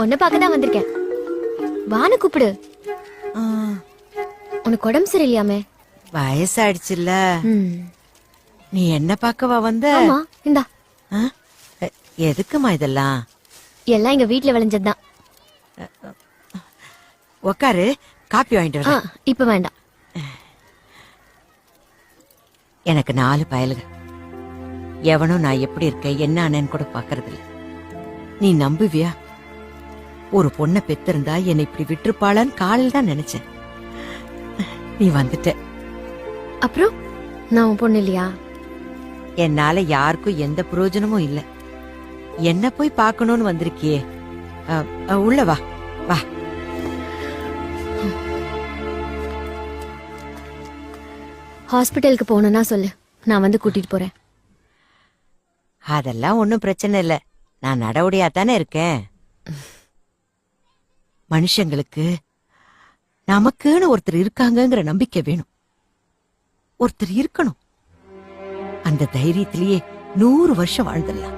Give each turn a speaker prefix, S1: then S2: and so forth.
S1: உன்னை பார்க்கதான் வந்திருக்கேன். வான்னு கூப்பிடு. உனக்கு உடம்பு சரியில்லையாமே?
S2: வயசாயிடுச்சுல்ல. நீ என்ன பார்க்கவா வந்த?
S1: ஆமா, இந்தா.
S2: எதுக்குமா இதெல்லாம்?
S1: எல்லாம் எங்க வீட்டுல விளைஞ்சதுதான்.
S2: உக்காரு, காப்பி வாங்கிட்டு வர.
S1: இப்ப வேண்டாம்.
S2: எனக்கு 4 பயலுக. எவனும் நான் எப்படி இருக்கேன் என்ன ஆனேன்னு கூட பாக்கறது இல்ல. நீ நம்புவியா? ஒரு பொண்ணை பெத்திருந்தா என்னை இப்படி விட்டுருப்பாளான்னு காலையில் தான் நினைச்சேன். நீ வந்துட்ட.
S1: அப்புறம் நான் உன் பொண்ணு இல்லையா?
S2: என்னால யாருக்கும் எந்த பிரயோஜனமும் இல்ல. என்ன போய் பார்க்கணும்னு வந்திருக்கியே. உள்ள வா வா.
S1: ஹாஸ்பிட்டலுக்கு போகணும்னா சொல்லு, நான் வந்து கூட்டிட்டு போறேன்.
S2: அதெல்லாம் ஒன்னும் பிரச்சனை இல்ல. நான் நடவடியா தானே இருக்கேன். மனுஷங்களுக்கு நமக்குன்னு ஒருத்தர் இருக்காங்கங்கிற நம்பிக்கை வேணும். ஒருத்தர் இருக்கணும். அந்த தைரியத்திலேயே 100 வருஷம் வாழ்ந்துடலாம்.